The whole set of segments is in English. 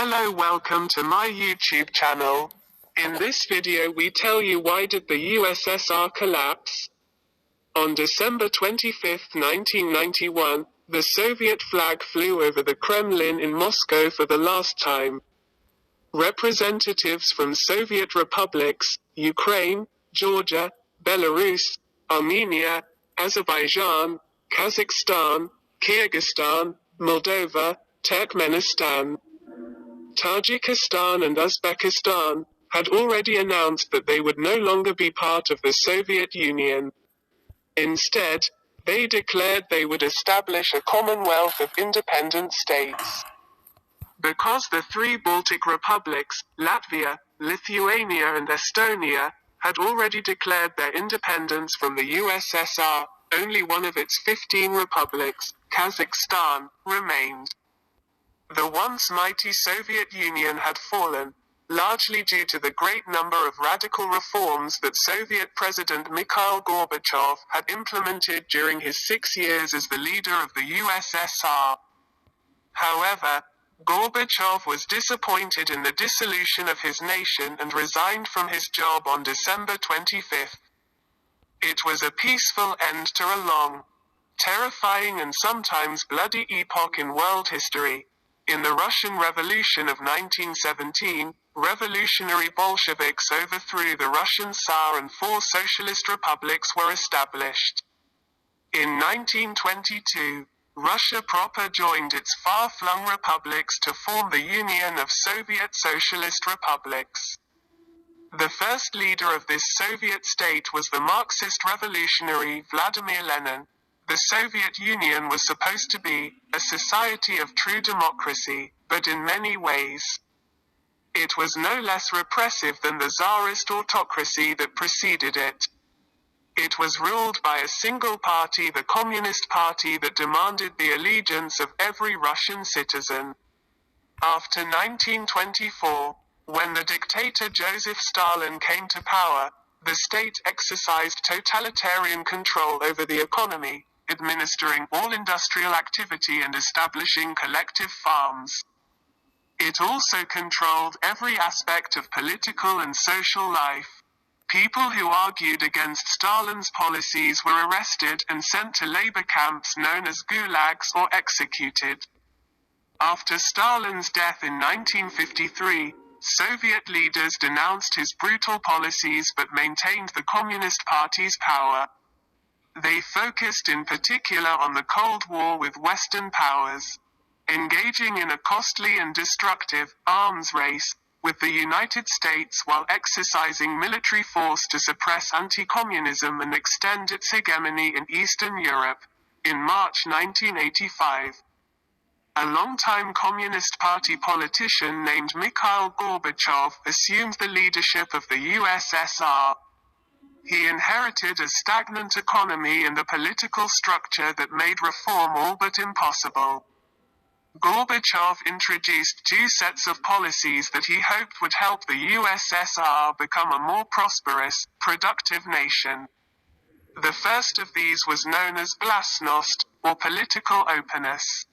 Hello, welcome to my YouTube channel. In this video we tell you why did the USSR collapse. On December 25, 1991, the Soviet flag flew over the Kremlin in Moscow for the last time. Representatives from Soviet republics, Ukraine, Georgia, Belarus, Armenia, Azerbaijan, Kazakhstan, Kyrgyzstan, Moldova, Turkmenistan, Tajikistan and Uzbekistan, had already announced that they would no longer be part of the Soviet Union. Instead, they declared they would establish a commonwealth of independent states. Because the three Baltic republics, Latvia, Lithuania and Estonia, had already declared their independence from the USSR, only one of its 15 republics, Kazakhstan, remained. The once mighty Soviet Union had fallen, largely due to the great number of radical reforms that Soviet President Mikhail Gorbachev had implemented during his 6 years as the leader of the USSR. However, Gorbachev was disappointed in the dissolution of his nation and resigned from his job on December 25. It was a peaceful end to a long, terrifying and sometimes bloody epoch in world history. In the Russian Revolution of 1917, revolutionary Bolsheviks overthrew the Russian Tsar and 4 socialist republics were established. In 1922, Russia proper joined its far-flung republics to form the Union of Soviet Socialist Republics. The first leader of this Soviet state was the Marxist revolutionary Vladimir Lenin. The Soviet Union was supposed to be a society of true democracy, but in many ways, it was no less repressive than the Tsarist autocracy that preceded it. It was ruled by a single party, the Communist Party, that demanded the allegiance of every Russian citizen. After 1924, when the dictator Joseph Stalin came to power, the state exercised totalitarian control over the economy, administering all industrial activity and establishing collective farms. It also controlled every aspect of political and social life. People who argued against Stalin's policies were arrested and sent to labor camps known as gulags or executed. After Stalin's death in 1953, Soviet leaders denounced his brutal policies but maintained the Communist Party's power. They focused in particular on the Cold War with Western powers, engaging in a costly and destructive arms race with the United States while exercising military force to suppress anti-communism and extend its hegemony in Eastern Europe. In March 1985, a longtime Communist Party politician named Mikhail Gorbachev assumed the leadership of the USSR. He inherited a stagnant economy and a political structure that made reform all but impossible. Gorbachev introduced 2 sets of policies that he hoped would help the USSR become a more prosperous, productive nation. The first of these was known as glasnost, or political openness.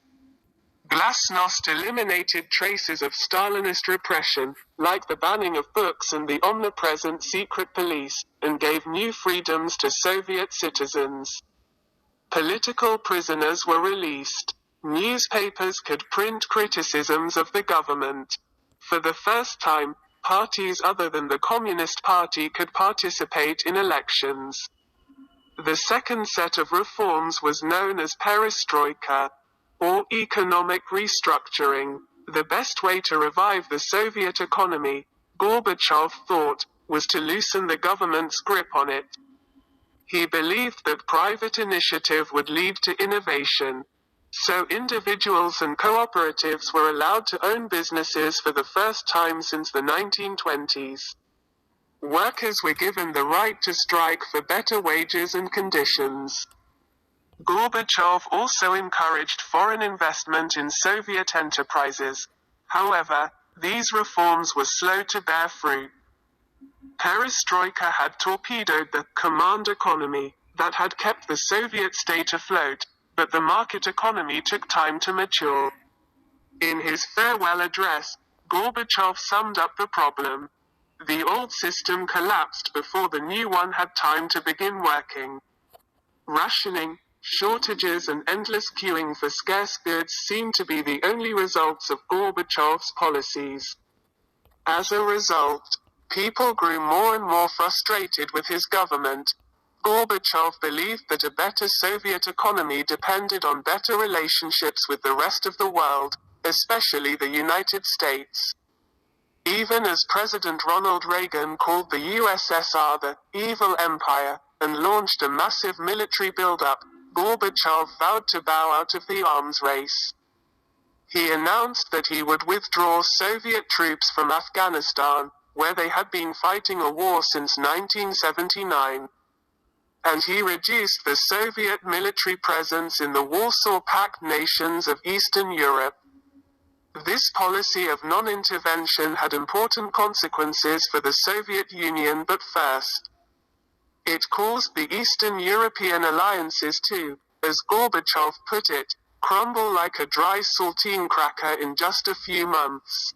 Glasnost eliminated traces of Stalinist repression, like the banning of books and the omnipresent secret police, and gave new freedoms to Soviet citizens. Political prisoners were released. Newspapers could print criticisms of the government. For the first time, parties other than the Communist Party could participate in elections. The second set of reforms was known as perestroika, or economic restructuring. The best way to revive the Soviet economy, Gorbachev thought, was to loosen the government's grip on it. He believed that private initiative would lead to innovation. So individuals and cooperatives were allowed to own businesses for the first time since the 1920s. Workers were given the right to strike for better wages and conditions. Gorbachev also encouraged foreign investment in Soviet enterprises. However, these reforms were slow to bear fruit. Perestroika had torpedoed the command economy that had kept the Soviet state afloat, but the market economy took time to mature. In his farewell address, Gorbachev summed up the problem. The old system collapsed before the new one had time to begin working. Rationing, shortages and endless queuing for scarce goods seem to be the only results of Gorbachev's policies. As a result, people grew more and more frustrated with his government. Gorbachev believed that a better Soviet economy depended on better relationships with the rest of the world, especially the United States. Even as President Ronald Reagan called the USSR the evil empire and launched a massive military buildup, Gorbachev vowed to bow out of the arms race. He announced that he would withdraw Soviet troops from Afghanistan, where they had been fighting a war since 1979. And he reduced the Soviet military presence in the Warsaw Pact nations of Eastern Europe. This policy of non-intervention had important consequences for the Soviet Union, but first, it caused the Eastern European alliances to, as Gorbachev put it, crumble like a dry saltine cracker in just a few months.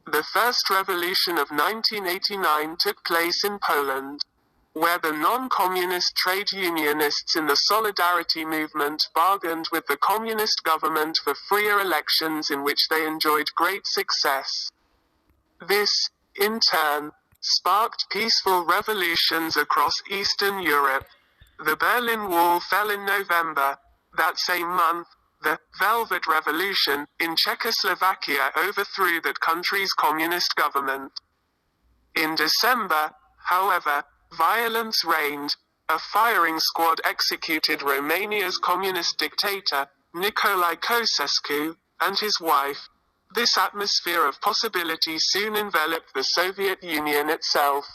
The first revolution of 1989 took place in Poland, where the non-communist trade unionists in the Solidarity movement bargained with the communist government for freer elections in which they enjoyed great success. This, in turn, sparked peaceful revolutions across Eastern Europe. The Berlin Wall fell in November. That same month, the Velvet Revolution in Czechoslovakia overthrew that country's communist government. In December, however, violence reigned. A firing squad executed Romania's communist dictator, Nicolae Ceausescu, and his wife. This atmosphere of possibility soon enveloped the Soviet Union itself.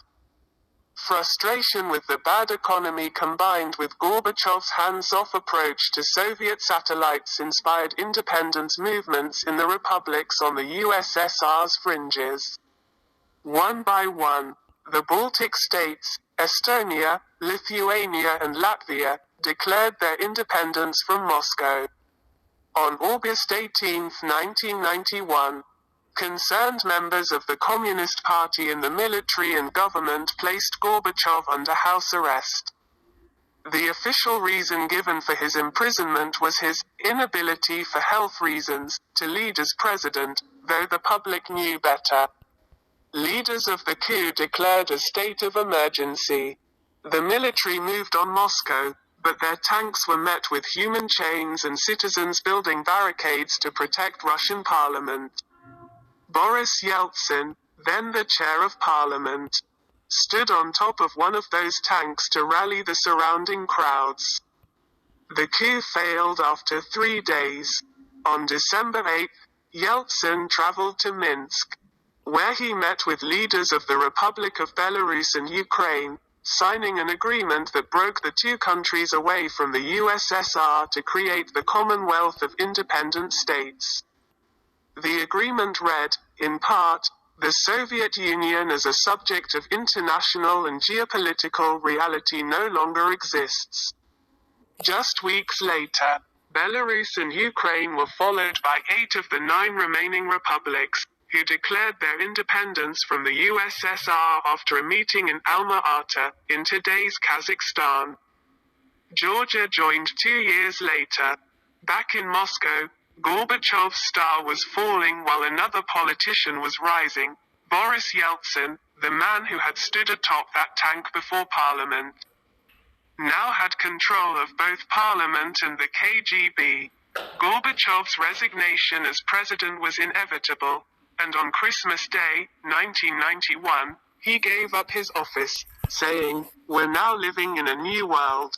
Frustration with the bad economy combined with Gorbachev's hands-off approach to Soviet satellites inspired independence movements in the republics on the USSR's fringes. One by one, the Baltic states, Estonia, Lithuania and Latvia, declared their independence from Moscow. On August 18, 1991, concerned members of the Communist Party and the military and government placed Gorbachev under house arrest. The official reason given for his imprisonment was his inability for health reasons to lead as president, though the public knew better. Leaders of the coup declared a state of emergency. The military moved on Moscow, but their tanks were met with human chains and citizens building barricades to protect Russian parliament. Boris Yeltsin, then the chair of parliament, stood on top of one of those tanks to rally the surrounding crowds. The coup failed after 3 days. On December 8, Yeltsin traveled to Minsk, where he met with leaders of the Republic of Belarus and Ukraine, signing an agreement that broke the two countries away from the USSR to create the Commonwealth of Independent States. The agreement read, in part, the Soviet Union as a subject of international and geopolitical reality no longer exists. Just weeks later, Belarus and Ukraine were followed by 8 of the 9 remaining republics, who declared their independence from the USSR after a meeting in Alma-Ata, in today's Kazakhstan. Georgia joined 2 years later. Back in Moscow, Gorbachev's star was falling while another politician was rising, Boris Yeltsin, the man who had stood atop that tank before Parliament, now had control of both Parliament and the KGB. Gorbachev's resignation as president was inevitable, and on Christmas Day, 1991, he gave up his office, saying, "We're now living in a new world.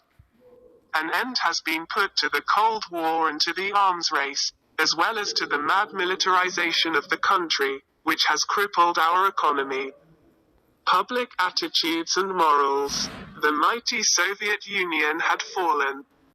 An end has been put to the Cold War and to the arms race, as well as to the mad militarization of the country, which has crippled our economy. Public attitudes and morals. The mighty Soviet Union had fallen.